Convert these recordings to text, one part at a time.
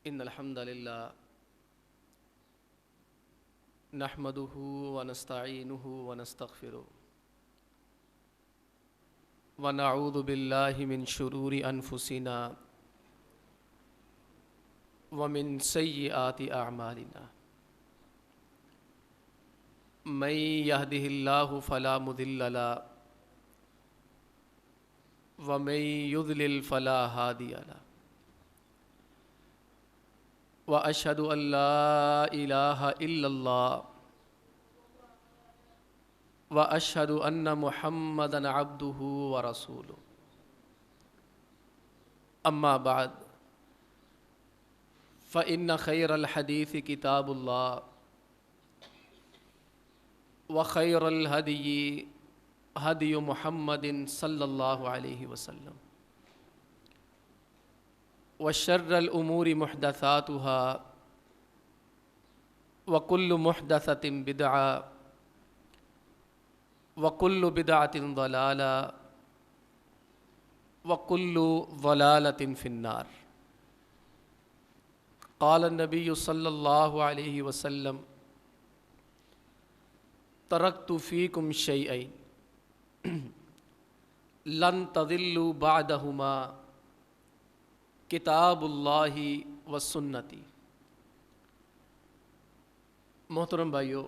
ان الحمد للہ نحمده ونستعینه ونستغفره ونعوذ باللہ من شرور انفسنا ومن سیئات اعمالنا من يهده اللہ فلا مضل له ومن يضلل فلا هادی له وأشهد أن لا إله إلا الله وأشهد أن محمدًا عبده ورسوله أما بعد فإن خير الحديث كتاب الله وخير الهدي هدي محمد صلى الله عليه وسلم وشر الأمور محدثاتها وكل محدثة بدعة وكل بدعة ضلالة وكل ضلالة في النار. قال النبي صلى الله عليه وسلم تركت فيكم شيئين لن تضلوا بعدهما کتاب اللہ و سنتی. محترم بھائیو،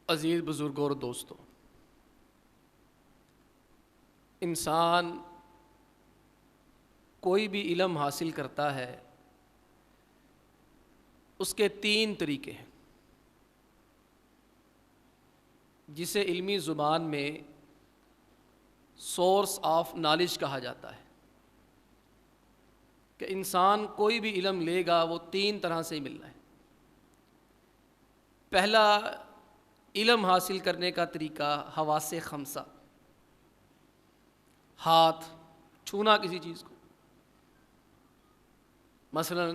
عزیز بزرگوں اور دوستوں، انسان کوئی بھی علم حاصل کرتا ہے اس کے تین طریقے ہیں جسے علمی زبان میں سورس آف نالج کہا جاتا ہے کہ انسان کوئی بھی علم لے گا وہ تین طرح سے ہی ملنا ہے. پہلا علم حاصل کرنے کا طریقہ حواس خمسہ، ہاتھ چھونا کسی چیز کو. مثلا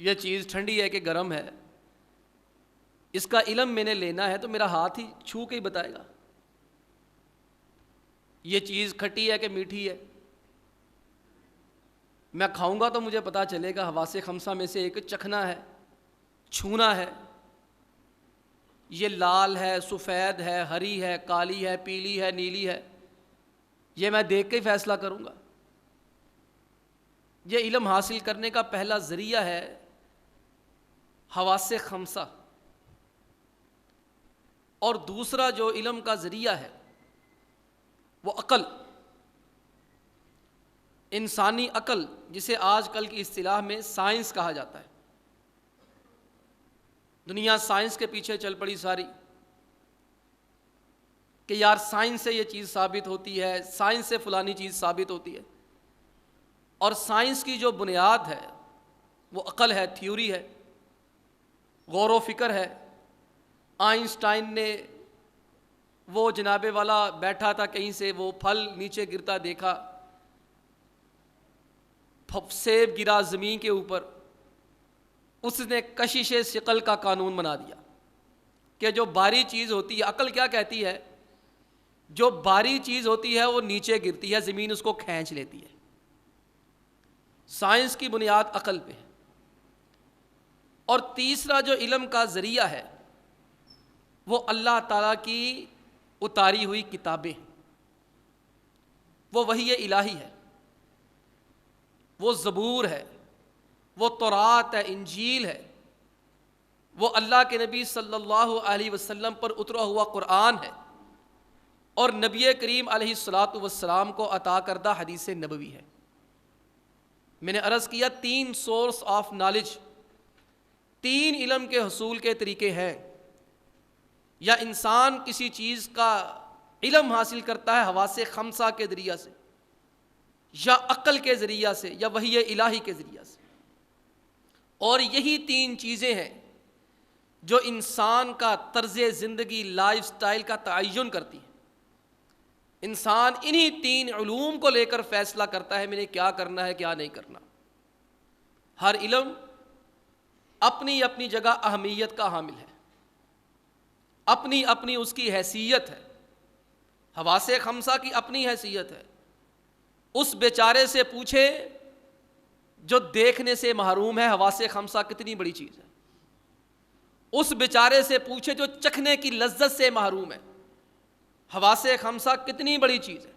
یہ چیز ٹھنڈی ہے کہ گرم ہے، اس کا علم میں نے لینا ہے تو میرا ہاتھ ہی چھو کے ہی بتائے گا. یہ چیز کھٹی ہے کہ میٹھی ہے، میں کھاؤں گا تو مجھے پتہ چلے گا. حواس خمسہ میں سے ایک چکھنا ہے، چھونا ہے. یہ لال ہے، سفید ہے، ہری ہے، کالی ہے، پیلی ہے، نیلی ہے، یہ میں دیکھ کے فیصلہ کروں گا. یہ علم حاصل کرنے کا پہلا ذریعہ ہے حواس خمسہ. اور دوسرا جو علم کا ذریعہ ہے وہ عقل، انسانی عقل، جسے آج کل کی اصطلاح میں سائنس کہا جاتا ہے. دنیا سائنس کے پیچھے چل پڑی ساری کہ یار سائنس سے یہ چیز ثابت ہوتی ہے، سائنس سے فلانی چیز ثابت ہوتی ہے. اور سائنس کی جو بنیاد ہے وہ عقل ہے، تھیوری ہے، غور و فکر ہے. آئنسٹائن نے وہ جناب والا بیٹھا تھا کہیں سے، وہ پھل نیچے گرتا دیکھا، سیب گرا زمین کے اوپر، اس نے کشش ثقل کا قانون بنا دیا کہ جو باری چیز ہوتی ہے، عقل کیا کہتی ہے، جو باری چیز ہوتی ہے وہ نیچے گرتی ہے، زمین اس کو کھینچ لیتی ہے. سائنس کی بنیاد عقل پہ ہے. اور تیسرا جو علم کا ذریعہ ہے وہ اللہ تعالیٰ کی اتاری ہوئی کتابیں، وہ وحی الہی ہے، وہ زبور ہے، وہ تورات ہے، انجیل ہے، وہ اللہ کے نبی صلی اللہ علیہ وسلم پر اترا ہوا قرآن ہے، اور نبی کریم علیہ الصلاۃ والسلام کو عطا کردہ حدیث نبوی ہے. میں نے عرض کیا تین سورس آف نالج، تین علم کے حصول کے طریقے ہیں. یا انسان کسی چیز کا علم حاصل کرتا ہے حواس خمسہ کے ذریعہ سے، یا عقل کے ذریعہ سے، یا وحی الہی کے ذریعہ سے. اور یہی تین چیزیں ہیں جو انسان کا طرز زندگی، لائف سٹائل کا تعین کرتی ہیں. انسان انہی تین علوم کو لے کر فیصلہ کرتا ہے میں نے کیا کرنا ہے، کیا نہیں کرنا. ہر علم اپنی اپنی جگہ اہمیت کا حامل ہے، اپنی اپنی اس کی حیثیت ہے. حواس خمسہ کی اپنی حیثیت ہے. اس بیچارے سے پوچھے جو دیکھنے سے محروم ہے، حواس خمسہ کتنی بڑی چیز ہے۔ اس بیچارے سے پوچھے جو چکھنے کی لذت سے محروم ہے، حواس خمسہ کتنی بڑی چیز ہے۔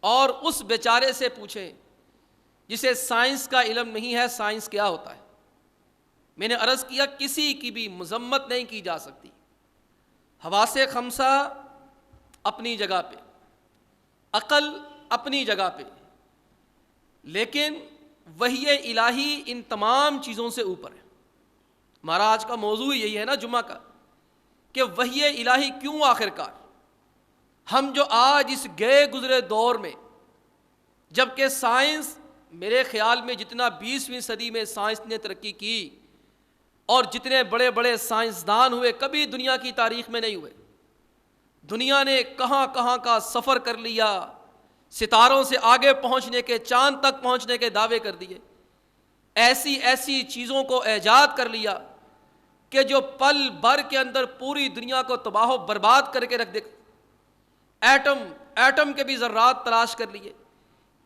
اور اس بیچارے سے پوچھیں جسے سائنس کا علم نہیں ہے، سائنس کیا ہوتا ہے۔ میں نے عرض کیا کسی کی بھی مذمت نہیں کی جا سکتی، حواس خمسہ اپنی جگہ پہ، عقل اپنی جگہ پہ، لیکن وحی الہی ان تمام چیزوں سے اوپر ہے۔ ہمارا آج کا موضوع یہی ہے نا جمعہ کا، کہ وحی الہی کیوں آخر کار؟ ہم جو آج اس گئے گزرے دور میں، جبکہ سائنس میرے خیال میں جتنا 20ویں صدی میں سائنس نے ترقی کی اور جتنے بڑے بڑے سائنسدان ہوئے کبھی دنیا کی تاریخ میں نہیں ہوئے۔ دنیا نے کہاں کہاں کا سفر کر لیا، ستاروں سے آگے پہنچنے کے، چاند تک پہنچنے کے دعوے کر دیے، ایسی ایسی چیزوں کو ایجاد کر لیا کہ جو پل بھر کے اندر پوری دنیا کو تباہ و برباد کر کے رکھ دے۔ ایٹم کے بھی ذرات تلاش کر لیے،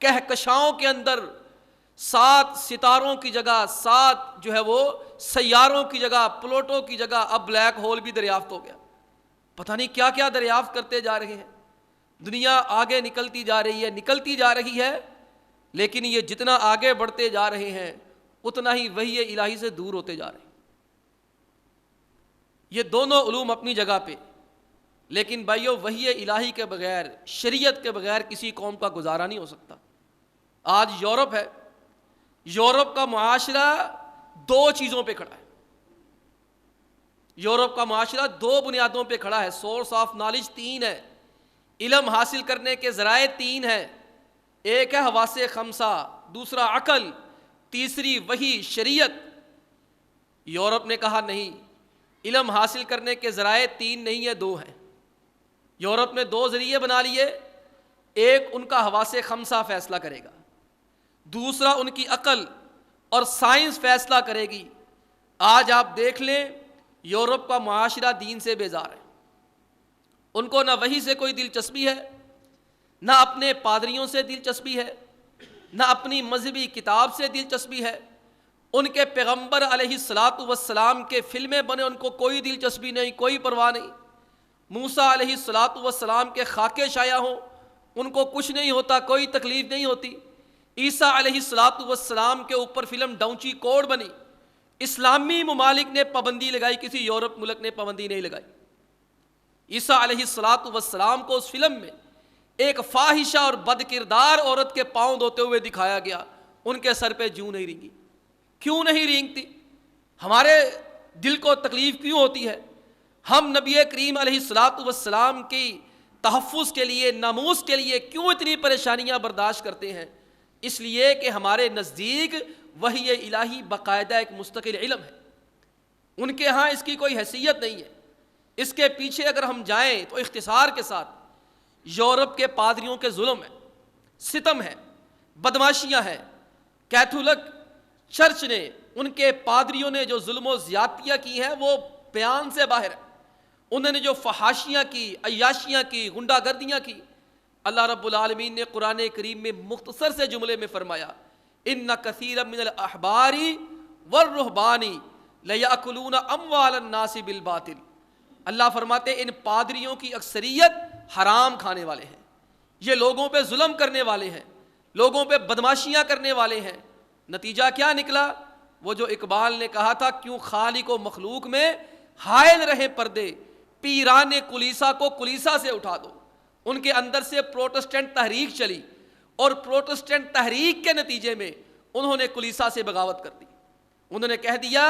کہکشاؤں کے اندر 7 ستاروں کی جگہ 7 جو ہے وہ سیاروں کی جگہ، پلوٹو کی جگہ اب بلیک ہول بھی دریافت ہو گیا۔ پتہ نہیں کیا کیا دریافت کرتے جا رہے ہیں۔ دنیا آگے نکلتی جا رہی ہے، لیکن یہ جتنا آگے بڑھتے جا رہے ہیں اتنا ہی وحی الہی سے دور ہوتے جا رہے ہیں۔ یہ دونوں علوم اپنی جگہ پہ، لیکن بھائیو وحی الہی کے بغیر، شریعت کے بغیر کسی قوم کا گزارا نہیں ہو سکتا۔ آج یورپ ہے، یورپ کا معاشرہ 2 چیزوں پہ کھڑا ہے۔ یورپ کا معاشرہ 2 بنیادوں پہ کھڑا ہے۔ سورس آف نالج 3 ہے، علم حاصل کرنے کے ذرائع 3 ہیں۔ ایک ہے حواس خمسہ، دوسرا عقل، تیسری وحی شریعت۔ یورپ نے کہا نہیں، علم حاصل کرنے کے ذرائع 3 نہیں ہے، 2 ہیں۔ یورپ نے 2 ذریعے بنا لیے، ایک ان کا حواس خمسہ فیصلہ کرے گا، دوسرا ان کی عقل اور سائنس فیصلہ کرے گی۔ آج آپ دیکھ لیں یورپ کا معاشرہ دین سے بیزار ہے، ان کو نہ وحی سے کوئی دلچسپی ہے، نہ اپنے پادریوں سے دلچسپی ہے، نہ اپنی مذہبی کتاب سے دلچسپی ہے۔ ان کے پیغمبر علیہ الصلاۃ والسلام کے فلمیں بنے، ان کو کوئی دلچسپی نہیں، کوئی پرواہ نہیں۔ موسیٰ علیہ الصلاۃ والسلام کے خاکے شائع ہوں، ان کو کچھ نہیں ہوتا، کوئی تکلیف نہیں ہوتی۔ عیسیٰ علیہ الصلاۃ والسلام کے اوپر فلم ڈاؤنچی کوڑ بنی، اسلامی ممالک نے پابندی لگائی، کسی یورپ ملک نے پابندی نہیں لگائی۔ عیسیٰ علیہ الصلاۃ والسلام کو اس فلم میں ایک فاحشہ اور بد کردار عورت کے پاؤں دھوتے ہوئے دکھایا گیا، ان کے سر پہ جوں نہیں رینگی۔ کیوں نہیں رینگتی؟ ہمارے دل کو تکلیف کیوں ہوتی ہے؟ ہم نبی کریم علیہ الصلاۃ والسلام کی تحفظ کے لیے، ناموس کے لیے کیوں اتنی پریشانیاں برداشت کرتے ہیں؟ اس لیے کہ ہمارے نزدیک وحی الہی باقاعدہ ایک مستقل علم ہے، ان کے ہاں اس کی کوئی حیثیت نہیں ہے۔ اس کے پیچھے اگر ہم جائیں تو اختصار کے ساتھ یورپ کے پادریوں کے ظلم ہے، ستم ہے، بدماشیاں ہیں۔ کیتھولک چرچ نے، ان کے پادریوں نے جو ظلم و زیادتیاں کی ہیں وہ بیان سے باہر ہے۔ انہوں نے جو فحاشیاں کی، عیاشیاں کی، غنڈہ گردیاں کی، اللہ رب العالمین نے قرآن کریم میں مختصر سے جملے میں فرمایا ان کثیرا من الاحبار والرہبان لیاکلون اموال الناس بالباطل۔ اللہ فرماتے ہیں ان پادریوں کی اکثریت حرام کھانے والے ہیں، یہ لوگوں پہ ظلم کرنے والے ہیں، لوگوں پہ بدماشیاں کرنے والے ہیں۔ نتیجہ کیا نکلا؟ وہ جو اقبال نے کہا تھا کیوں خالق و مخلوق میں حائل رہے پردے، پیران کلیسا کو کلیسا سے اٹھا دو۔ ان کے اندر سے پروٹسٹنٹ تحریک چلی، اور پروٹسٹنٹ تحریک کے نتیجے میں انہوں نے کلیسا سے بغاوت کر دی۔ انہوں نے کہہ دیا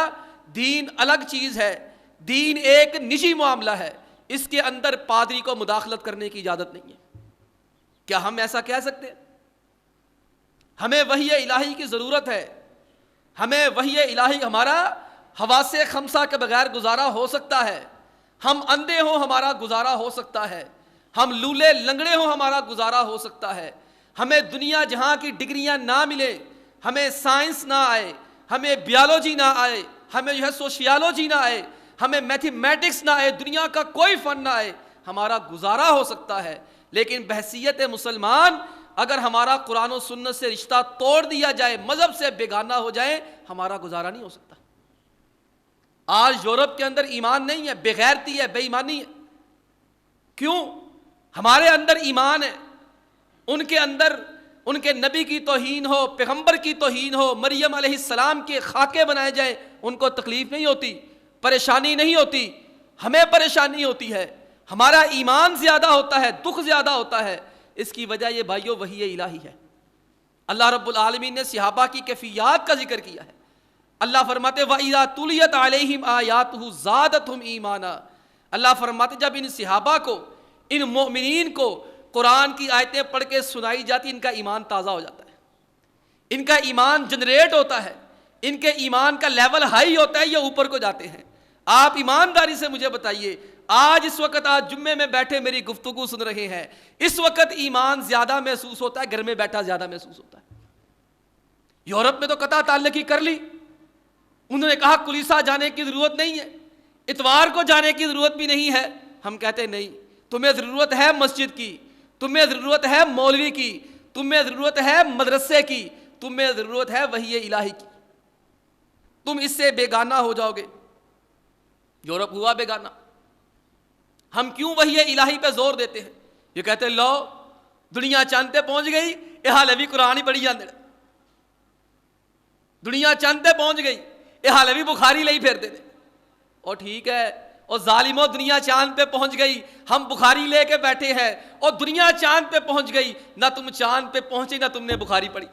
دین الگ چیز ہے، دین ایک نجی معاملہ ہے، اس کے اندر پادری کو مداخلت کرنے کی اجازت نہیں ہے۔ کیا ہم ایسا کہہ سکتے ہیں؟ ہمیں وحی الہی کی ضرورت ہے، ہمیں وحی الہی، ہمارا حواس خمسہ کے بغیر گزارا ہو سکتا ہے، ہم اندھے ہوں ہمارا گزارا ہو سکتا ہے، ہم لولے لنگڑے ہوں ہمارا گزارا ہو سکتا ہے، ہمیں دنیا جہاں کی ڈگریاں نہ ملے، ہمیں سائنس نہ آئے، ہمیں بیالوجی نہ آئے، ہمیں جو ہے سوشیالوجی نہ آئے، ہمیں میتھمیٹکس نہ آئے، دنیا کا کوئی فن نہ آئے، ہمارا گزارا ہو سکتا ہے۔ لیکن بحیثیت مسلمان اگر ہمارا قرآن و سنت سے رشتہ توڑ دیا جائے، مذہب سے بیگانہ ہو جائے، ہمارا گزارا نہیں ہو سکتا۔ آج یورپ کے اندر ایمان نہیں ہے، بے غیرتی ہے، بے ایمانی ہے۔ کیوں؟ ہمارے اندر ایمان ہے، ان کے اندر ان کے نبی کی توہین ہو، پیغمبر کی توہین ہو، مریم علیہ السلام کے خاکے بنائے جائیں، ان کو تکلیف نہیں ہوتی، پریشانی نہیں ہوتی، ہمیں پریشانی ہوتی ہے، ہمارا ایمان زیادہ ہوتا ہے، دکھ زیادہ ہوتا ہے۔ اس کی وجہ یہ بھائیو وحی الہی ہے۔ اللہ رب العالمین نے صحابہ کی کیفیات کا ذکر کیا ہے۔ اللہ فرماتے وَإِذَا تُلِيَتْ عَلَيْهِمْ آيَاتُهُ زَادَتْهُمْ ایمانا، اللہ فرماتے جب ان صحابہ کو، ان مومنین کو قرآن کی آیتیں پڑھ کے سنائی جاتی، ان کا ایمان تازہ ہو جاتا ہے، ان کا ایمان جنریٹ ہوتا ہے، ان کے ایمان کا لیول ہائی ہوتا ہے، یہ اوپر کو جاتے ہیں۔ آپ ایمانداری سے مجھے بتائیے، آج اس وقت آج جمعے میں بیٹھے میری گفتگو سن رہے ہیں، اس وقت ایمان زیادہ محسوس ہوتا ہے، گھر میں بیٹھا زیادہ محسوس ہوتا ہے؟ یورپ میں تو قطع تعلقی کر لی، انہوں نے کہا کلیسا جانے کی ضرورت نہیں ہے، اتوار کو جانے کی ضرورت بھی نہیں ہے۔ ہم کہتے نہیں، تمہیں ضرورت ہے مسجد کی، تمہیں ضرورت ہے مولوی کی، تمہیں ضرورت ہے مدرسے کی، تمہیں ضرورت ہے وحی الہی کی۔ تم اس سے بیگانہ ہو جاؤ گے۔ یورپ ہوا بیگانہ۔ ہم کیوں وحی الہی پہ زور دیتے ہیں؟ یہ کہتے ہیں لو دنیا چاند تے پہنچ گئی، یہ حال بھی قرآن ہی پڑھی جاندے، دنیا چاند تے پہنچ گئی، یہ حال بھی بخاری لئی پھرتے تھے۔ اور ٹھیک ہے، اور ظالموں دنیا چاند پہ پہنچ گئی، ہم بخاری لے کے بیٹھے ہیں، اور دنیا چاند پہ پہنچ گئی، نہ تم چاند پہ پہنچے نہ تم نے بخاری پڑھی۔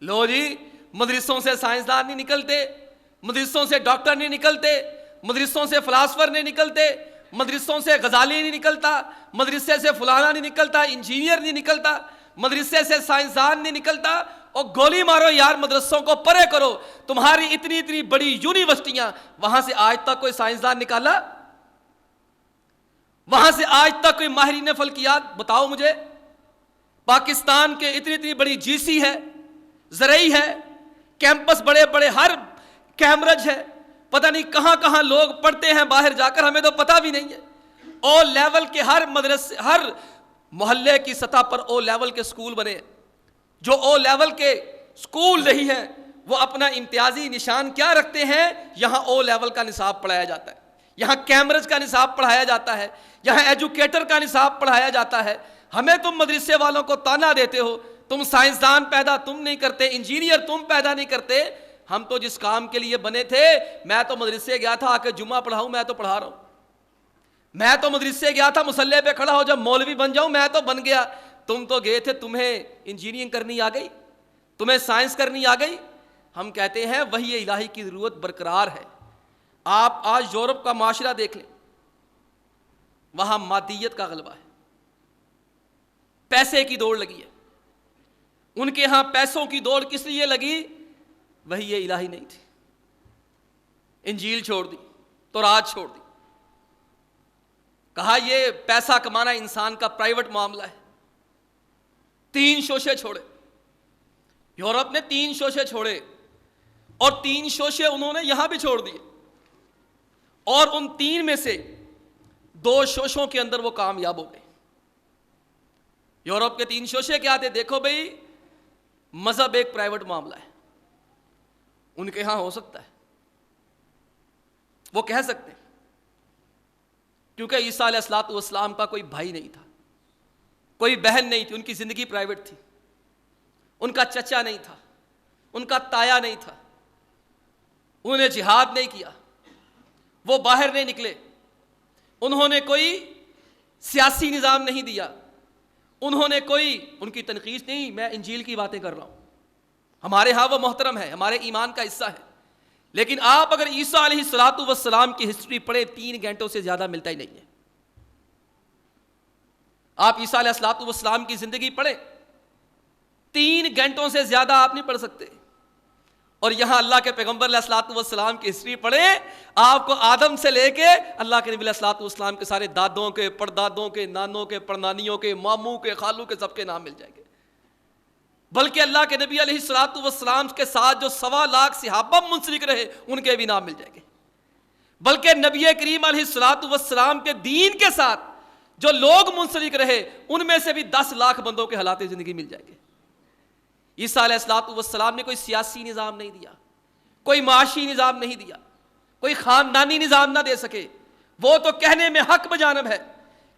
لو جی، مدرسوں سے سائنسدان نہیں نکلتے، مدرسوں سے ڈاکٹر نہیں نکلتے، مدرسوں سے فلاسفر نہیں نکلتے، مدرسوں سے غزالی نہیں نکلتا، مدرسے سے فلانا نہیں نکلتا، انجینئر نہیں نکلتا، مدرسے سے سائنسدان نہیں نکلتا۔ اور گولی مارو یار، مدرسوں کو پرے کرو، تمہاری اتنی اتنی بڑی یونیورسٹیاں، وہاں سے آج تک کوئی سائنسدان نکالا؟ وہاں سے آج تک کوئی ماہرین فلکیات بتاؤ مجھے؟ پاکستان کے اتنی اتنی بڑی جی سی ہے، زرعی ہے، کیمپس بڑے بڑے، ہر کیمبرج ہے، پتہ نہیں کہاں کہاں لوگ پڑھتے ہیں باہر جا کر، ہمیں تو پتہ بھی نہیں ہے۔ او لیول کے ہر مدرسے، ہر محلے کی سطح پر او لیول کے سکول بنے۔ جو او لیول کے سکول نہیں ہیں وہ اپنا امتیازی نشان کیا رکھتے ہیں؟ یہاں او لیول کا نصاب پڑھایا جاتا ہے، یہاں کیمبرج کا نصاب پڑھایا جاتا ہے، یہاں ایجوکیٹر کا نصاب پڑھایا جاتا ہے۔ ہمیں تم مدرسے والوں کو تانا دیتے ہو، تم سائنسدان پیدا تم نہیں کرتے، انجینئر تم پیدا نہیں کرتے۔ ہم تو جس کام کے لیے بنے تھے، میں تو مدرسے گیا تھا آ کے جمعہ پڑھاؤں، میں تو پڑھا رہا ہوں۔ میں تو مدرسے گیا تھا مصلی پہ کھڑا ہو جب مولوی بن جاؤں، میں تو بن گیا۔ تم تو گئے تھے، تمہیں انجینئرنگ کرنی آ گئی، تمہیں سائنس کرنی آ گئی۔ ہم کہتے ہیں وحی الہی کی ضرورت برقرار ہے۔ آپ آج یورپ کا معاشرہ دیکھ لیں، وہاں مادیت کا غلبہ ہے، پیسے کی دوڑ لگی ہے۔ ان کے ہاں پیسوں کی دوڑ کس لیے لگی؟ وحی الہی نہیں تھی، انجیل چھوڑ دی، تورات چھوڑ دی، کہا یہ پیسہ کمانا انسان کا پرائیویٹ معاملہ ہے۔ 3 شوشے چھوڑے، یورپ نے 3 شوشے چھوڑے، اور 3 شوشے انہوں نے یہاں بھی چھوڑ دیے، اور ان 3 میں سے 2 شوشوں کے اندر وہ کامیاب ہو گئے۔ یورپ کے 3 شوشے کیا تھے؟ دیکھو بھئی، مذہب ایک پرائیویٹ معاملہ ہے، ان کے ہاں ہو سکتا ہے، وہ کہہ سکتے ہیں، کیونکہ عیسیٰ علیہ السلام کا کوئی بھائی نہیں تھا، کوئی بہن نہیں تھی، ان کی زندگی پرائیویٹ تھی، ان کا چچا نہیں تھا، ان کا تایا نہیں تھا، انہوں نے جہاد نہیں کیا، وہ باہر نہیں نکلے، انہوں نے کوئی سیاسی نظام نہیں دیا، انہوں نے کوئی ان کی تنقید نہیں، میں انجیل کی باتیں کر رہا ہوں، ہمارے ہاں وہ محترم ہے، ہمارے ایمان کا حصہ ہے۔ لیکن آپ اگر عیسیٰ علیہ السلام کی ہسٹری پڑھیں، 3 گھنٹوں سے زیادہ ملتا ہی نہیں ہے۔ آپ عیسیٰ علیہ السلام کی زندگی پڑھیں، 3 گھنٹوں سے زیادہ آپ نہیں پڑھ سکتے۔ اور یہاں اللہ کے پیغمبر علیہ السلام کی ہسٹری پڑھیں، آپ کو آدم سے لے کے اللہ کے نبی علیہ السلام کے سارے دادوں کے، پردادوں کے، نانوں کے، پرنانیوں کے، ماموں کے، خالوں کے، سب کے نام مل جائیں گے۔ بلکہ اللہ کے نبی علیہ السلام کے ساتھ جو 1.25 لاکھ صحابہ منسلک رہے، ان کے بھی نام مل جائیں گے۔ بلکہ نبی کریم علیہ السلام کے دین کے ساتھ جو لوگ منسلک رہے ان میں سے بھی 10 لاکھ بندوں کے حالات زندگی مل جائیں گے۔ عیسیٰ علیہ السلام نے کوئی سیاسی نظام نہیں دیا، کوئی معاشی نظام نہیں دیا، کوئی خاندانی نظام نہ دے سکے۔ وہ تو کہنے میں حق بجانب ہے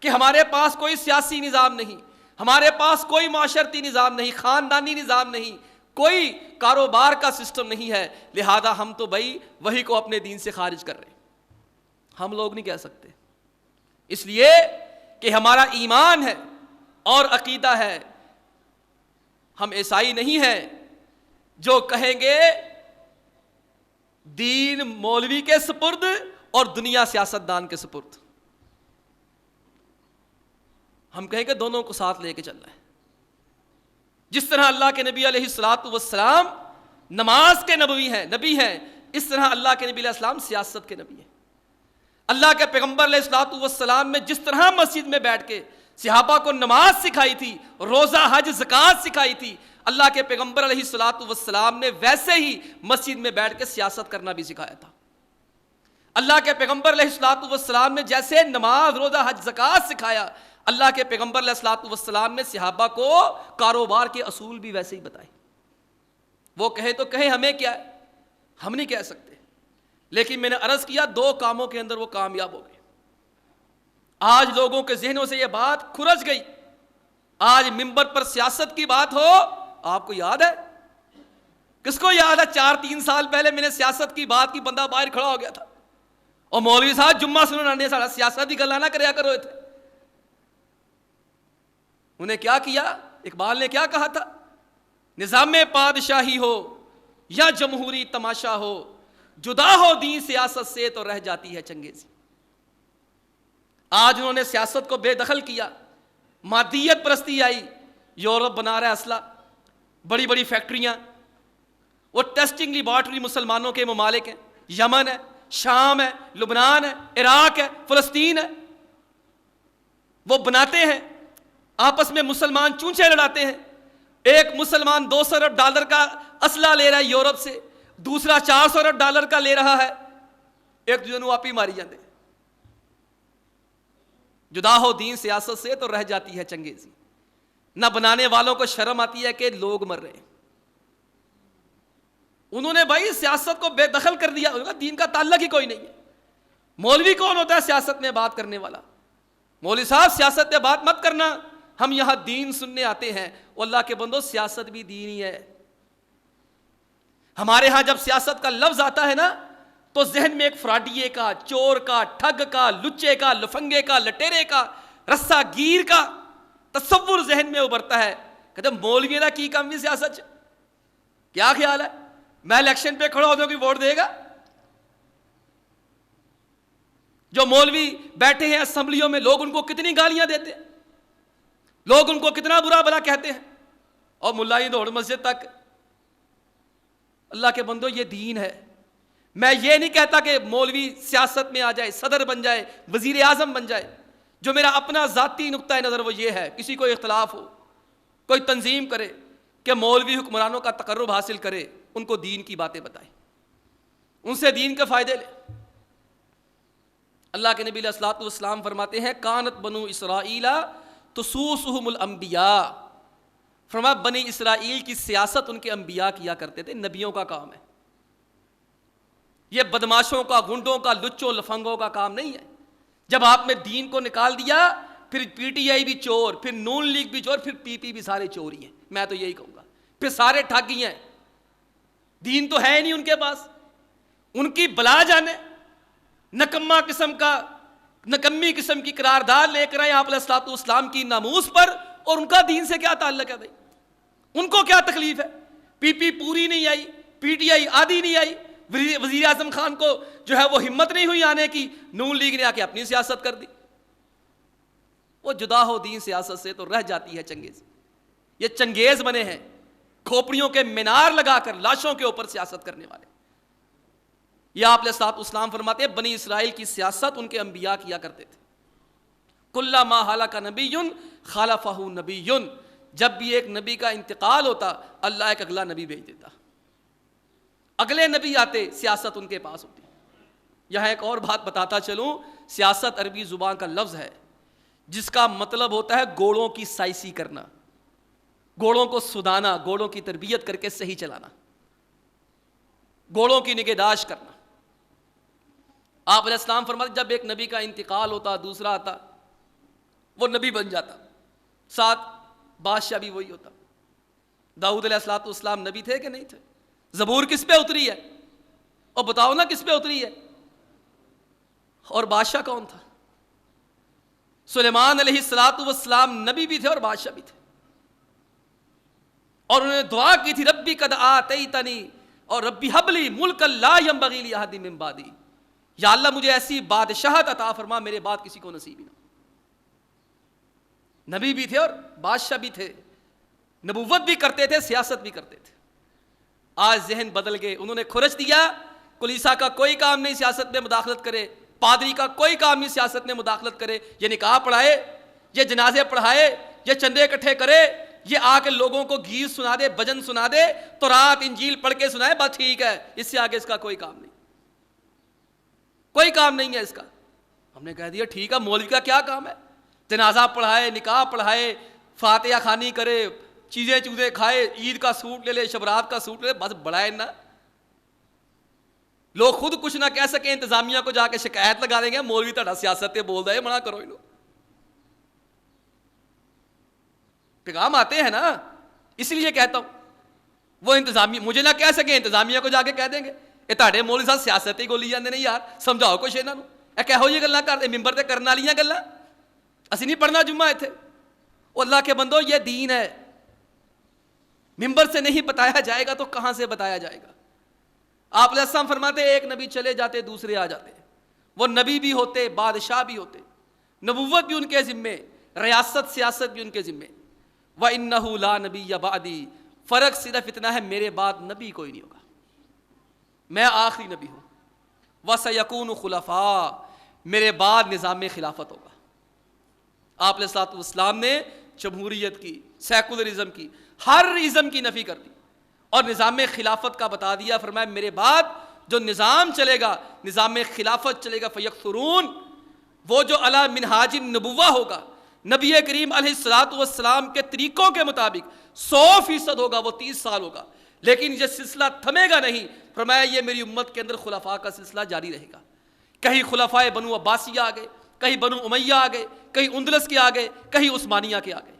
کہ ہمارے پاس کوئی سیاسی نظام نہیں، ہمارے پاس کوئی معاشرتی نظام نہیں، خاندانی نظام نہیں، کوئی کاروبار کا سسٹم نہیں ہے، لہذا ہم تو بھائی وہی کو اپنے دین سے خارج کر رہے ہیں۔ ہم لوگ نہیں کہہ سکتے، اس لیے کہ ہمارا ایمان ہے اور عقیدہ ہے۔ ہم عیسائی نہیں ہیں جو کہیں گے دین مولوی کے سپرد اور دنیا سیاستدان کے سپرد۔ ہم کہیں گے دونوں کو ساتھ لے کے چلنا ہے۔ جس طرح اللہ کے نبی علیہ السلام نماز کے نبی ہیں، اس طرح اللہ کے نبی علیہ السلام سیاست کے نبی ہیں۔ اللہ کے پیغمبر علیہ السلام نے جس طرح مسجد میں بیٹھ کے صحابہ کو نماز سکھائی تھی، روزہ حج زکوٰۃ سکھائی تھی، اللہ کے پیغمبر علیہ السلام نے ویسے ہی مسجد میں بیٹھ کے سیاست کرنا بھی سکھایا تھا۔ اللہ کے پیغمبر علیہ السلام نے جیسے نماز روزہ حج زکوٰۃ سکھایا، اللہ کے پیغمبر علیہ السلام نے صحابہ کو کاروبار کے اصول بھی ویسے ہی بتائے۔ وہ کہے تو کہیں ہمیں کیا ہے، ہم نہیں کہہ سکتے، لیکن میں نے عرض کیا 2 کاموں کے اندر وہ کامیاب ہو گئے۔ آج لوگوں کے ذہنوں سے یہ بات کھرج گئی۔ آج منبر پر سیاست کی بات ہو، آپ کو یاد ہے؟ کس کو یاد ہے 4-3 سال پہلے میں نے سیاست کی بات کی، بندہ باہر کھڑا ہو گیا تھا اور مولوی صاحب جمعہ سنانے سارا سیاست کی گلا نہ کریا کرو تھے۔ انہیں کیا کیا؟ اقبال نے کیا کہا تھا؟ نظام پادشاہی ہو یا جمہوری تماشا ہو، جدا ہو دین سیاست سے تو رہ جاتی ہے چنگیزی۔ آج انہوں نے سیاست کو بے دخل کیا، مادیت پرستی آئی، یورپ بنا رہا ہے اسلحہ، بڑی بڑی فیکٹریاں، وہ ٹیسٹنگ لیبارٹری مسلمانوں کے ممالک ہیں، یمن ہے، شام ہے، لبنان ہے، عراق ہے، فلسطین ہے، وہ بناتے ہیں، آپس میں مسلمان چونچے لڑاتے ہیں۔ ایک مسلمان $200 ارب کا اسلحہ لے رہا ہے یورپ سے، دوسرا $400 ارب کا لے رہا ہے، ایک دوسرے کو آپ ہی ماری جاتے ہیں۔ جدا ہو دین سیاست سے تو رہ جاتی ہے چنگیزی۔ نہ بنانے والوں کو شرم آتی ہے کہ لوگ مر رہے ہیں۔ انہوں نے بھائی سیاست کو بے دخل کر دیا، دین کا تعلق ہی کوئی نہیں ہے۔ مولوی کون ہوتا ہے سیاست میں بات کرنے والا؟ مولوی صاحب سیاست میں بات مت کرنا، ہم یہاں دین سننے آتے ہیں۔ اللہ کے بندو سیاست بھی دین ہی ہے۔ ہمارے ہاں جب سیاست کا لفظ آتا ہے نا تو ذہن میں ایک فراڈیے کا، چور کا، ٹھگ کا، لچے کا، لفنگے کا، لٹیرے کا، رسہ گیر کا تصور ذہن میں ابھرتا ہے۔ کہتے مولوی نہ کی کام بھی سیاست، کیا خیال ہے میں الیکشن پہ کھڑا ہو جاؤں کہ ووٹ دے گا؟ جو مولوی بیٹھے ہیں اسمبلیوں میں، لوگ ان کو کتنی گالیاں دیتے ہیں، لوگ ان کو کتنا برا بھلا کہتے ہیں، اور ملائی دوڑ مسجد تک۔ اللہ کے بندو یہ دین ہے۔ میں یہ نہیں کہتا کہ مولوی سیاست میں آ جائے، صدر بن جائے، وزیر اعظم بن جائے۔ جو میرا اپنا ذاتی نقطہ نظر وہ یہ ہے، کسی کو اختلاف ہو، کوئی تنظیم کرے کہ مولوی حکمرانوں کا تقرب حاصل کرے، ان کو دین کی باتیں بتائے، ان سے دین کے فائدے لے۔ اللہ کے نبی علیہ الصلوۃ والسلام فرماتے ہیں کانت بنو اسرائیل تسوسہم الانبیاء، فرمایا بنی اسرائیل کی سیاست ان کے انبیاء کیا کرتے تھے، نبیوں کا کام ہے۔ یہ بدماشوں کا، گنڈوں کا، لچوں لفنگوں کا کام نہیں ہے۔ جب آپ نے دین کو نکال دیا، پھر پی ٹی آئی بھی چور، پھر نون لیگ بھی چور، پھر پی پی بھی سارے چور ہی ہیں۔ میں تو یہی کہوں گا، پھر سارے ٹھگ ہی ہیں، دین تو ہے نہیں ان کے پاس۔ ان کی بلا جانے، نکما قسم کا، نکمی قسم کی قرارداد لے کر آئے آپ علیہ الصلوۃ والسلام کی ناموس پر، اور ان کا دین سے کیا تعلق ہے بھائی؟ ان کو کیا تکلیف ہے؟ پی پی پوری نہیں آئی، پی ٹی آئی آدھی نہیں آئی، وزیر اعظم خان کو جو ہے وہ ہمت نہیں ہوئی آنے کی، نون لیگ نے آ کے اپنی سیاست کر دی۔ وہ جدا ہو دین سیاست سے تو رہ جاتی ہے چنگیز۔ یہ چنگیز بنے ہیں کھوپڑیوں کے مینار لگا کر لاشوں کے اوپر سیاست کرنے والے۔ یہ آپ علیہ الصلوۃ والسلام فرماتے ہیں بنی اسرائیل کی سیاست ان کے انبیاء کیا کرتے تھے۔ کلما ہلک نبی خلفہ نبی، جب بھی ایک نبی کا انتقال ہوتا اللہ ایک اگلا نبی بھیج دیتا، اگلے نبی آتے، سیاست ان کے پاس ہوتی۔ یہاں ایک اور بات بتاتا چلوں، سیاست عربی زبان کا لفظ ہے جس کا مطلب ہوتا ہے گھوڑوں کی سائسی کرنا، گھوڑوں کو سدانا، گھوڑوں کی تربیت کر کے صحیح چلانا، گھوڑوں کی نگہداشت کرنا۔ آپ علیہ السلام فرماتے جب ایک نبی کا انتقال ہوتا دوسرا آتا، وہ نبی بن جاتا، ساتھ بادشاہ بھی وہی ہوتا۔ داؤد علیہ السلام نبی تھے کہ نہیں تھے؟ زبور کس پہ اتری ہے؟ اور بتاؤ نا کس پہ اتری ہے؟ اور بادشاہ کون تھا؟ سلیمان علیہ السلام نبی بھی تھے اور بادشاہ بھی تھے، اور انہوں نے دعا کی تھی ربی قد آتیتنی اور ربی حب لی ملکا لا ینبغی لأحد من بعدی، یا اللہ مجھے ایسی بادشاہت عطا فرما میرے بعد کسی کو نصیب ہی نہ۔ نبی بھی تھے اور بادشاہ بھی تھے، نبوت بھی کرتے تھے، سیاست بھی کرتے تھے۔ آج ذہن بدل گئے، انہوں نے کھرچ دیا کلیسا کا کوئی کام نہیں سیاست میں مداخلت کرے، پادری کا کوئی کام نہیں سیاست میں مداخلت کرے، یہ نکاح پڑھائے، یہ جنازے پڑھائے، یہ چندے اکٹھے کرے، یہ آ کے لوگوں کو گیت سنا دے، بھجن سنا دے، تورات انجیل پڑھ کے سنائے، بس ٹھیک ہے، اس سے آگے اس کا کوئی کام نہیں، کوئی کام نہیں ہے اس کا۔ ہم نے کہہ دیا ٹھیک ہے، مولوی کا کیا کام ہے؟ جنازہ پڑھائے، نکاح پڑھائے، فاتحہ خوانی کرے، چیزیں کھائے، عید کا سوٹ لے لے، شبرات کا سوٹ لے لے، بس بڑھائے نا۔ لوگ خود کچھ نہ کہہ سکیں، انتظامیہ کو جا کے شکایت لگا دیں گے مولوی تہاڈا سیاست بول رہا ہے، منع کرو انہوں۔ پیغام آتے ہیں نا، اس لیے کہتا ہوں وہ انتظامیہ مجھے نہ کہہ سکیں، انتظامیہ کو جا کے کہہ دیں گے یہ تہاڈے مولوی صاحب سیاست ہی گولی جاندے نہیں یار، سمجھاؤ کچھ انہاں نوں، اے کہو جی گلاں کردے ممبر تے کرن والیاں گلاں، اسی نہیں پڑھنا جمعہ ایتھے۔ او اللہ کے بندو یہ دین ہے، ممبر سے نہیں بتایا جائے گا تو کہاں سے بتایا جائے گا؟ آپ علیہ السلام فرماتے ایک نبی چلے جاتے دوسرے آ جاتے، وہ نبی بھی ہوتے، بادشاہ بھی ہوتے، نبوت بھی ان کے ذمے، ریاست سیاست بھی ان کے ذمے۔ وَإِنَّهُ لَا نَبِيَّ بَعْدِي، فرق صرف اتنا ہے میرے بعد نبی کوئی نہیں ہوگا، میں آخری نبی ہوں۔ وَسَيَكُونُ خُلَفَاء، میرے بعد نظام خلافت ہوگا۔ آپ علیہ السلام نے جمہوریت کی، سیکولرزم کی، ہر ازم کی نفی کر دی اور نظام خلافت کا بتا دیا، فرمایا میرے بعد جو نظام چلے گا، نظام خلافت چلے گا، فَيَكْثُرُونَ، وہ جو علی منہاج النبوہ ہوگا، نبی کریم علیہ السلام کے طریقوں کے مطابق 100% ہوگا، وہ 30 سال ہوگا، لیکن یہ سلسلہ تھمے گا نہیں۔ فرمایا یہ میری امت کے اندر خلفاء کا سلسلہ جاری رہے گا، کہیں خلفائے بنو عباسیہ آ گئے، کہیں بنو امیہ آ گئے، کہیں اندلس کے آ گئے، کہیں عثمانیہ کے آ گئے۔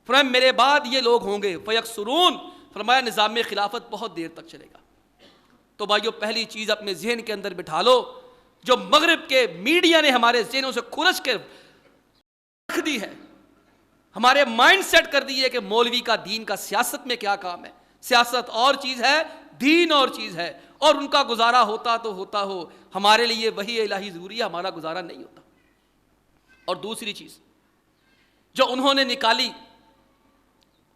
فرمایا میرے بعد یہ لوگ ہوں گے، فیکسرون، فرمایا نظام خلافت بہت دیر تک چلے گا۔ تو بھائیو پہلی چیز اپنے ذہن کے اندر بٹھا لو، جو مغرب کے میڈیا نے ہمارے ذہنوں سے کھرچ کے رکھ دی ہے، ہمارے مائنڈ سیٹ کر دی ہے کہ مولوی کا دین کا سیاست میں کیا کام ہے، سیاست اور چیز ہے، دین اور چیز ہے، اور ان کا گزارا ہوتا تو ہوتا ہو، ہمارے لیے وحی الہی ضروری ہے، ہمارا گزارا نہیں ہوتا۔ اور دوسری چیز جو انہوں نے نکالی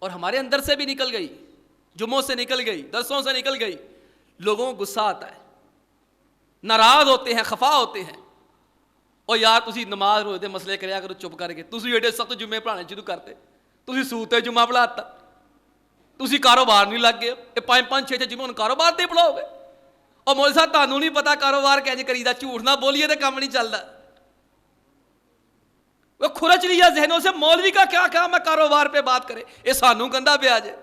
اور ہمارے اندر سے بھی نکل گئی، جمعوں سے نکل گئی، درسوں سے نکل گئی، لوگوں کو غصہ آتا ہے، ناراض ہوتے ہیں، خفا ہوتے ہیں، اور یار تسی نماز روزے مسئلے کریا کرو چپ کر کے، تسی ایڈے سخت جمعے پڑھانے شروع کرتے، تسی سوتے جمعہ پڑھاتا، تسی کاروبار نہیں لگ گئے، یہ 5 6 جمعے کاروبار تے پڑھاؤ گے، اور مولوی صاحب تانوں نہیں پتا کاروبار کیسے کریدا، جھوٹ نہ بولیے تے کام نہیں چلدا۔ وہ کھرچ لیا ذہنوں سے، مولوی کا کیا کام ہے کاروبار پہ بات کرے، یہ سانوں گندا پیا جے،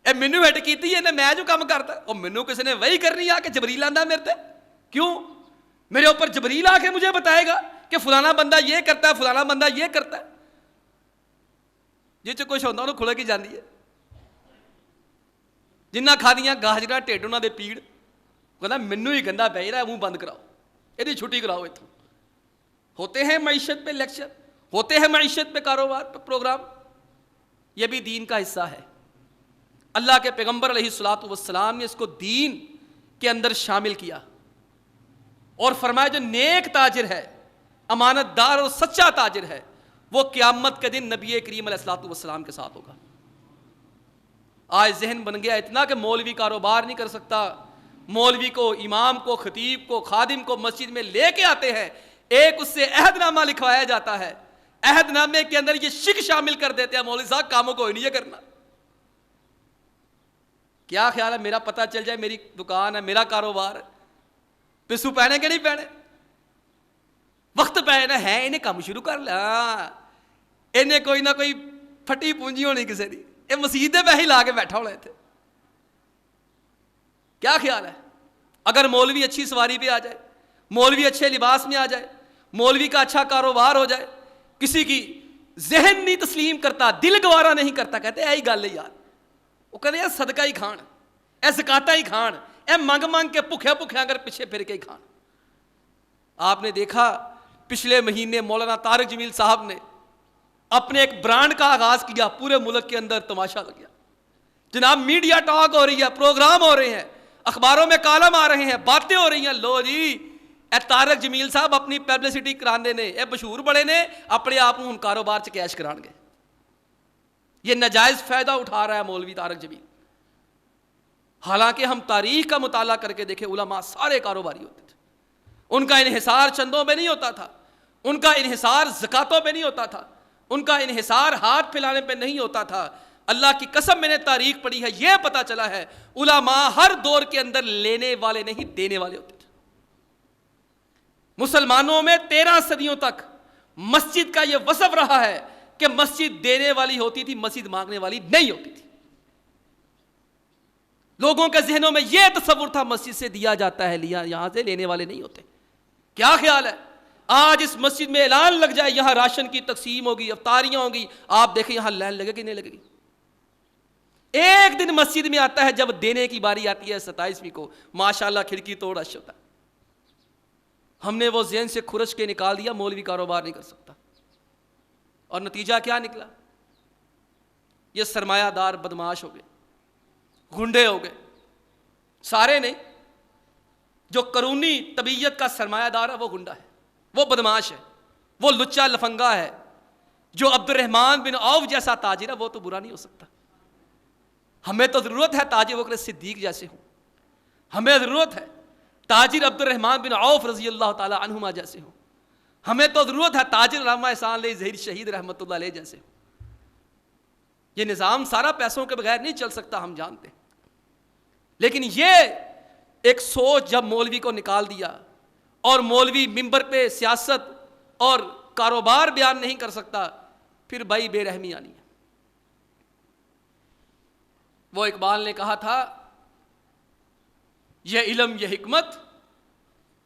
اے مینوں ہٹ کیتی ہے میں جو کام کرتا، اور مینوں کسی نے وہی کرنی آ کے جبریل آندا میرے تے، کیوں میرے اوپر جبریل آ کے مجھے بتائے گا کہ فلانا بندہ یہ کرتا ہے، فلانا بندہ یہ کرتا ہے، جس کچھ ہوتا انہوں کھلے کی جاندی ہے، جنہ کھادیاں گاجرا ٹھڈ انہوں دے پیڑ، کہنا مینوں ہی گندا پی رہا ہے، منہ بند کراؤ، یہ چھٹی کراؤ اتوں۔ ہوتے ہیں معیشت پہ لیکچر، ہوتے ہیں معیشت پہ کاروبار پہ پروگرام، یہ بھی دین کا حصہ ہے۔ اللہ کے پیغمبر علیہ السلام نے اس کو دین کے اندر شامل کیا اور فرمایا جو نیک تاجر ہے، امانت دار اور سچا تاجر ہے، وہ قیامت کے دن نبی کریم علیہ السلام کے ساتھ ہوگا۔ آج ذہن بن گیا اتنا کہ مولوی کاروبار نہیں کر سکتا، مولوی کو، امام کو، خطیب کو، خادم کو مسجد میں لے کے آتے ہیں، ایک اس سے عہد نامہ لکھوایا جاتا ہے، عہد نامے کے اندر یہ شک شامل کر دیتے ہیں مولوی صاحب کاموں کو ہی نہیں یہ کرنا۔ کیا خیال ہے میرا پتہ چل جائے میری دکان ہے، میرا کاروبار ہے، پسو پہنے کہ نہیں پہنے؟ وقت پہ نہ ہے انہیں کام شروع کر لیا، انہیں کوئی نہ کوئی پھٹی پونجی ہونی کسی دی، یہ مسجد پہ ہی لا کے بیٹھا ہونا تھے. کیا خیال ہے اگر مولوی اچھی سواری پہ آ جائے، مولوی اچھے لباس میں آ جائے، مولوی کا اچھا کاروبار ہو جائے، کسی کی ذہن نہیں تسلیم کرتا، دل گوارا نہیں کرتا، کہتے ہیں ایہی گل ہے یار، وہ کہتے ہیں صدقہ ہی کھان، اے زکاتہ ہی کھان، اے منگ منگ کے بھکھے بھکھے اگر پیچھے پھر کے ہی کھان. آپ نے دیکھا پچھلے مہینے مولانا طارق جمیل صاحب نے اپنے ایک برانڈ کا آغاز کیا، پورے ملک کے اندر تماشا لگ گیا. جناب میڈیا ٹاک ہو رہی ہے، پروگرام ہو رہے ہیں، اخباروں میں کالم آ رہے ہیں، باتیں ہو رہی ہیں، لو جی اے طارق جمیل صاحب اپنی پبلسٹی کرانے نے، اے مشہور بڑے نے اپنے آپ ہن کاروبار چ کیش کران گے. یہ ناجائز فائدہ اٹھا رہا ہے مولوی طارق جمیل. حالانکہ ہم تاریخ کا مطالعہ کر کے دیکھیں، علماء سارے کاروباری ہوتے تھے، ان کا انحصار چندوں پہ نہیں ہوتا تھا، ان کا انحصار زکاتوں پہ نہیں ہوتا تھا، ان کا انحصار ہاتھ پھیلانے پہ نہیں ہوتا تھا. اللہ کی قسم میں نے تاریخ پڑھی ہے، یہ پتا چلا ہے علماء ہر دور کے اندر لینے والے نہیں دینے والے ہوتے تھے. مسلمانوں میں 13 صدیوں تک مسجد کا یہ وصف رہا ہے کہ مسجد دینے والی ہوتی تھی، مسجد مانگنے والی نہیں ہوتی تھی. لوگوں کے ذہنوں میں یہ تصور تھا مسجد سے دیا جاتا ہے، لیا یہاں سے لینے والے نہیں ہوتے. کیا خیال ہے آج اس مسجد میں اعلان لگ جائے یہاں راشن کی تقسیم ہوگی، افطاریاں ہوں گی، آپ دیکھیں یہاں لائن لگے گی نہیں لگے گی. ایک دن مسجد میں آتا ہے جب دینے کی باری آتی ہے 27ویں کو، ماشاءاللہ کھڑکی توڑ رش ہوتا ہے. ہم نے وہ ذہن سے کھرچ کے نکال دیا مولوی کاروبار نہیں کر سکتا، اور نتیجہ کیا نکلا؟ یہ سرمایہ دار بدماش ہو گئے، گنڈے ہو گئے. سارے نہیں، جو قرونی طبیعت کا سرمایہ دار ہے وہ گنڈا ہے، وہ بدماش ہے، وہ لچا لفنگا ہے. جو عبد الرحمن بن عوف جیسا تاجر ہے وہ تو برا نہیں ہو سکتا. ہمیں تو ضرورت ہے تاجر بکر صدیق جیسے ہوں، ہمیں ضرورت ہے تاجر عبد الرحمن بن عوف رضی اللہ تعالی عنہما جیسے ہوں، ہمیں تو ضرورت ہے تاجر علامہ احسان علیہ ظہیر شہید رحمۃ اللہ علیہ جیسے ہوں. یہ نظام سارا پیسوں کے بغیر نہیں چل سکتا، ہم جانتے ہیں. لیکن یہ ایک سوچ جب مولوی کو نکال دیا اور مولوی ممبر پہ سیاست اور کاروبار بیان نہیں کر سکتا، پھر بھائی بے رحمی آنی ہے. وہ اقبال نے کہا تھا یہ علم یہ حکمت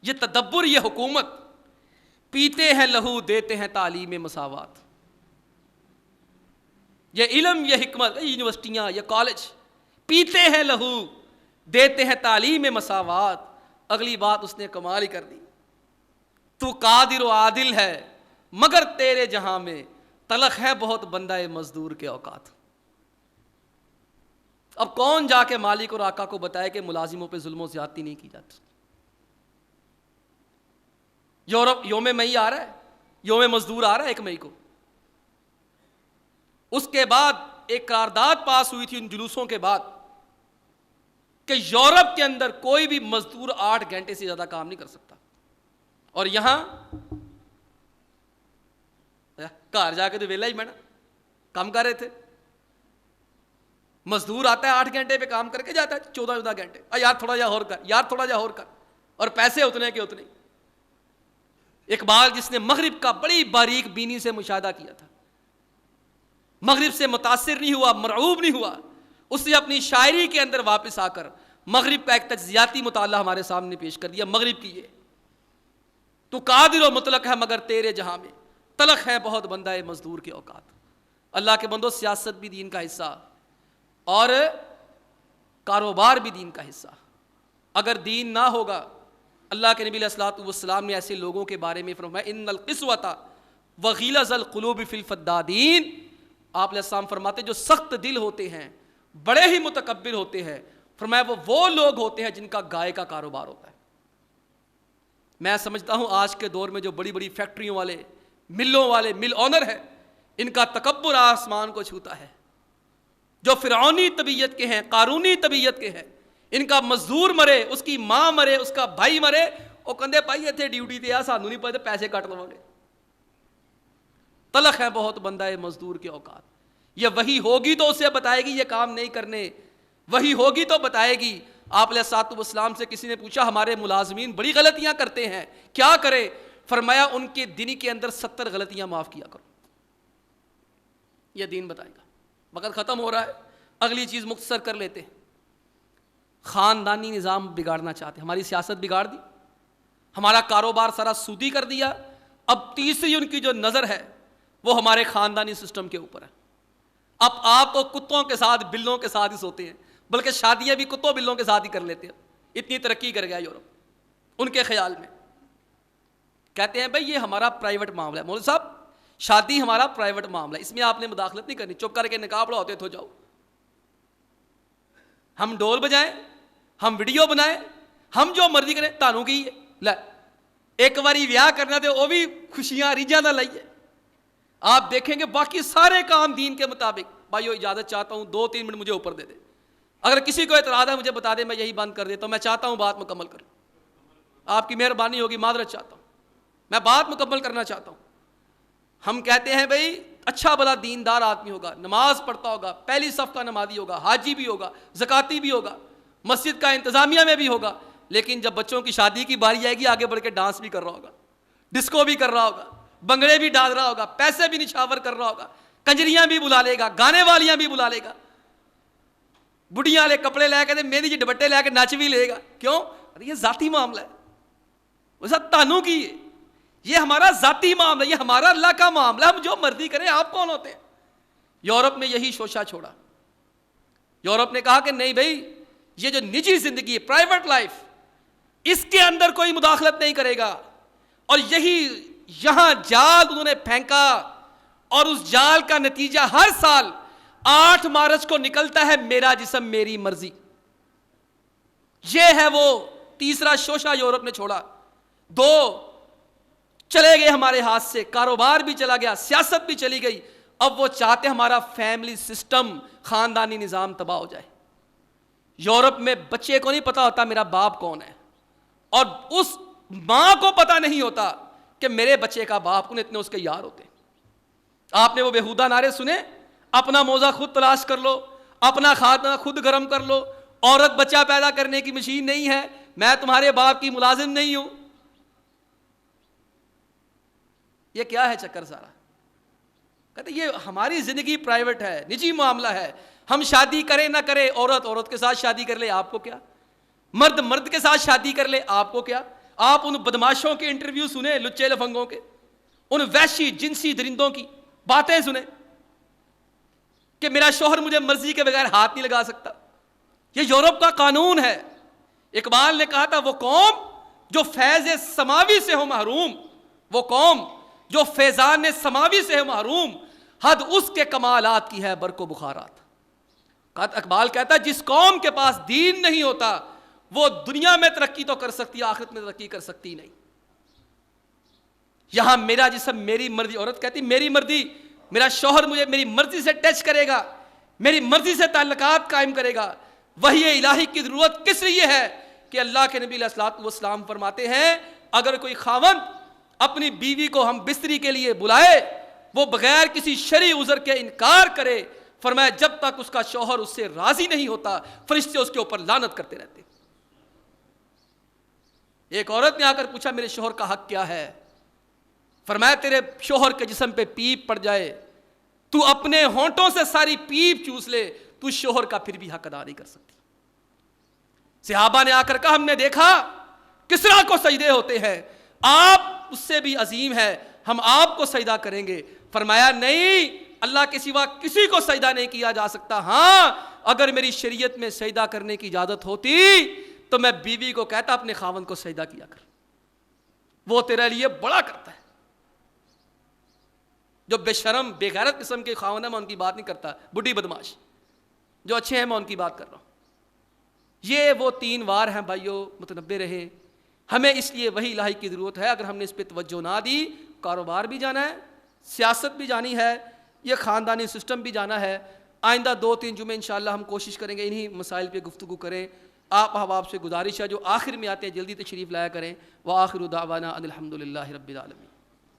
یہ تدبر یہ حکومت، پیتے ہیں لہو دیتے ہیں تعلیم مساوات. یہ علم یہ حکمت، یونیورسٹیاں یہ کالج پیتے ہیں لہو دیتے ہیں تعلیم مساوات. اگلی بات اس نے کمال ہی کر دی، تو قادر و عادل ہے مگر تیرے جہاں میں تلخ ہے بہت بندہ مزدور کے اوقات. اب کون جا کے مالک اور آقا کو بتائے کہ ملازموں پہ ظلم و زیادتی نہیں کی جاتی؟ یورپ یوم مئی آ رہا ہے، یوم مزدور آ رہا ہے 1 مئی کو. اس کے بعد ایک قرارداد پاس ہوئی تھی ان جلوسوں کے بعد کہ یورپ کے اندر کوئی بھی مزدور 8 گھنٹے سے زیادہ کام نہیں کر سکتا. اور یہاں گھر جا کے تو ویلا ہی میں کام کر رہے تھے. مزدور آتا ہے 8 گھنٹے پہ کام کر کے جاتا ہے 14 گھنٹے. یار تھوڑا جا اور کر، یار تھوڑا جا اور کر، اور پیسے اتنے کے اتنے. اقبال جس نے مغرب کا بڑی باریک بینی سے مشاہدہ کیا تھا، مغرب سے متاثر نہیں ہوا، مرعوب نہیں ہوا، اس نے اپنی شاعری کے اندر واپس آ کر مغرب کا ایک تجزیاتی مطالعہ ہمارے سامنے پیش کر دیا. مغرب کی یہ تو قادر و مطلق ہے مگر تیرے جہاں میں تلخ ہے بہت بندہ مزدور کے اوقات. اللہ کے بندو، سیاست بھی دین کا حصہ اور کاروبار بھی دین کا حصہ. اگر دین نہ ہوگا، اللہ کے نبی علیہ الصلوۃ والسلام نے ایسے لوگوں کے بارے میں فرمایا ان القسوۃ وغلظ القلوب فی الفدادین. آپ علیہ السلام فرماتے جو سخت دل ہوتے ہیں، بڑے ہی متکبر ہوتے ہیں، فرمایا وہ لوگ ہوتے ہیں جن کا گائے کا کاروبار ہوتا ہے. میں سمجھتا ہوں آج کے دور میں جو بڑی بڑی فیکٹریوں والے، ملوں والے، مل اونر ہے، ان کا تکبر آسمان کو چھوتا ہے. جو فرعونی طبیعت کے ہیں، قارونی طبیعت کے ہیں، ان کا مزدور مرے، اس کی ماں مرے، اس کا بھائی مرے، وہ کندے پائی تھے ڈیوٹی تے، سانو نہیں پتے پیسے کٹ لو گے. تلخ ہے بہت بندہ مزدور کے اوقات. یہ وہی ہوگی تو اسے بتائے گی یہ کام نہیں کرنے، وہی ہوگی تو بتائے گی. آپ علیہ الصلوۃ والسلام سے کسی نے پوچھا ہمارے ملازمین بڑی غلطیاں کرتے ہیں، کیا کرے؟ فرمایا ان کے دن کے اندر 70 غلطیاں معاف کیا کرو. یہ دین بتائے گا. وقت ختم ہو رہا ہے, اگلی چیز مختصر کر لیتے ہیں. خاندانی نظام بگاڑنا چاہتے ہیں, ہماری سیاست بگاڑ دی, ہمارا کاروبار سارا سودی کر دیا. اب تیسری ان کی جو نظر ہے وہ ہمارے خاندانی سسٹم کے اوپر ہے. اب آپ تو کتوں کے ساتھ بلوں کے ساتھ ہی سوتے ہیں, بلکہ شادیاں بھی کتوں بلوں کے ساتھ ہی کر لیتے ہیں. اتنی ترقی کر گیا یورپ ان کے خیال میں. کہتے ہیں بھائی یہ ہمارا پرائیویٹ معاملہ ہے. مولوی صاحب شادی ہمارا پرائیویٹ معاملہ ہے, اس میں آپ نے مداخلت نہیں کرنی, چپ کر کے نکاح پڑھاتے تو جاؤ. ہم ڈول بجائیں, ہم ویڈیو بنائیں, ہم جو مرضی کریں, تانوں کی لے ایک باری بیاہ کرنا تو وہ بھی خوشیاں ریجاں نہ لائیے. آپ دیکھیں گے باقی سارے کام دین کے مطابق. بھائیو اجازت چاہتا ہوں 2-3 منٹ مجھے اوپر دے دے. اگر کسی کو اعتراض ہے مجھے بتا دے, میں یہی بند کر دیتا ہوں. میں چاہتا ہوں بات مکمل کروں, آپ کی مہربانی ہوگی, معذرت چاہتا ہوں, میں بات مکمل کرنا چاہتا ہوں. ہم کہتے ہیں بھائی اچھا بلا دیندار آدمی ہوگا, نماز پڑھتا ہوگا, پہلی صف کا نمازی ہوگا, حاجی بھی ہوگا, زکاتی بھی ہوگا, مسجد کا انتظامیہ میں بھی ہوگا, لیکن جب بچوں کی شادی کی باری آئے گی آگے بڑھ کے ڈانس بھی کر رہا ہوگا, ڈسکو بھی کر رہا ہوگا, بنگڑے بھی ڈال رہا ہوگا, پیسے بھی نچھاور کر رہا ہوگا, کنجریاں بھی بلا لے گا, گانے والیاں بھی بلا لے گا, بڑھیاں والے کپڑے لے کے مہندی جی دوپٹے لے کے نچ بھی لے گا. کیوں؟ ارے یہ ذاتی معاملہ ہے. وہ سب تانوں کی ہے, یہ ہمارا ذاتی معاملہ, یہ ہمارا اللہ کا معاملہ, ہم جو مرضی کریں. آپ کون ہوتے ہیں؟ یورپ نے یہی شوشہ چھوڑا. یورپ نے کہا کہ نہیں بھائی یہ جو نجی زندگی ہے, پرائیویٹ لائف, اس کے اندر کوئی مداخلت نہیں کرے گا. اور یہی یہاں جال انہوں نے پھینکا, اور اس جال کا نتیجہ ہر سال 8 مارچ کو نکلتا ہے, میرا جسم میری مرضی. یہ ہے وہ تیسرا شوشہ یورپ نے چھوڑا. 2 چلے گئے ہمارے ہاتھ سے, کاروبار بھی چلا گیا, سیاست بھی چلی گئی. اب وہ چاہتے ہمارا فیملی سسٹم, خاندانی نظام تباہ ہو جائے. یورپ میں بچے کو نہیں پتا ہوتا میرا باپ کون ہے, اور اس ماں کو پتا نہیں ہوتا کہ میرے بچے کا باپ کون, اتنے اس کے یار ہوتے. آپ نے وہ بےہودہ نعرے سنے, اپنا موزہ خود تلاش کر لو, اپنا کھانا خود گرم کر لو, عورت بچہ پیدا کرنے کی مشین نہیں ہے, میں تمہارے باپ کی ملازم نہیں ہوں. یہ کیا ہے چکر سارا؟ کہتے یہ ہماری زندگی پرائیویٹ ہے, نجی معاملہ ہے. ہم شادی کریں نہ کریں, عورت کے ساتھ شادی کر لے, آپ کو کیا؟ مرد کے ساتھ شادی کر لے, آپ کو کیا؟ آپ ان بدماشوں کے انٹرویو سنیں, لچے لفنگوں کے, ان وحشی جنسی درندوں کی باتیں سنیں کہ میرا شوہر مجھے مرضی کے بغیر ہاتھ نہیں لگا سکتا. یہ یورپ کا قانون ہے. اقبال نے کہا تھا وہ قوم جو فیض سماوی سے ہو محروم, وہ قوم جو فیضان سماوی سے ہے محروم, حد اس کے کمالات کی ہے برق و بخارات. اقبال کہتا ہے جس قوم کے پاس دین نہیں ہوتا وہ دنیا میں ترقی تو کر سکتی ہے, آخرت میں ترقی کر سکتی نہیں. یہاں میرا جسم میری مرضی, عورت کہتی میری مرضی, میرا شوہر مجھے میری مرضی سے ٹچ کرے گا, میری مرضی سے تعلقات قائم کرے گا. وحی الہی کی ضرورت کس لیے ہے کہ اللہ کے نبی علیہ الصلوۃ والسلام فرماتے ہیں اگر کوئی خاوند اپنی بیوی کو ہم بستری کے لیے بلائے, وہ بغیر کسی شرعی عذر کے انکار کرے, فرمایا جب تک اس کا شوہر اس سے راضی نہیں ہوتا فرشتے اس کے اوپر لعنت کرتے رہتے. ایک عورت نے آ کر پوچھا میرے شوہر کا حق کیا ہے؟ فرمایا تیرے شوہر کے جسم پہ پیپ پڑ جائے, تو اپنے ہونٹوں سے ساری پیپ چوس لے, تو شوہر کا پھر بھی حق ادا نہیں کر سکتی. صحابہ نے آ کر کہا ہم نے دیکھا کسریٰ کو سجدے ہوتے ہیں, آپ اس سے بھی عظیم ہے, ہم آپ کو سجدہ کریں گے. فرمایا نہیں, اللہ کے سوا کسی کو سجدہ نہیں کیا جا سکتا. ہاں اگر میری شریعت میں سجدہ کرنے کی اجازت ہوتی تو میں بیوی کو کہتا اپنے خاوند کو سجدہ کیا کر, وہ تیرے لیے بڑا کرتا ہے. جو بے شرم بے غیرت قسم کے خاوند ہے میں ان کی بات نہیں کرتا, بڈھی بدماش, جو اچھے ہیں میں ان کی بات کر رہا ہوں. یہ وہ 3 وار ہیں بھائیو, متنبہ رہے. ہمیں اس لیے وہی الہی کی ضرورت ہے. اگر ہم نے اس پہ توجہ نہ دی, کاروبار بھی جانا ہے, سیاست بھی جانی ہے, یہ خاندانی سسٹم بھی جانا ہے. آئندہ 2-3 جمعے انشاءاللہ ہم کوشش کریں گے انہی مسائل پہ گفتگو کریں. آپ احباب سے گزارش ہے جو آخر میں آتے ہیں جلدی تشریف لایا کریں. وآخر دعوانا ان الحمدللہ رب العالمین.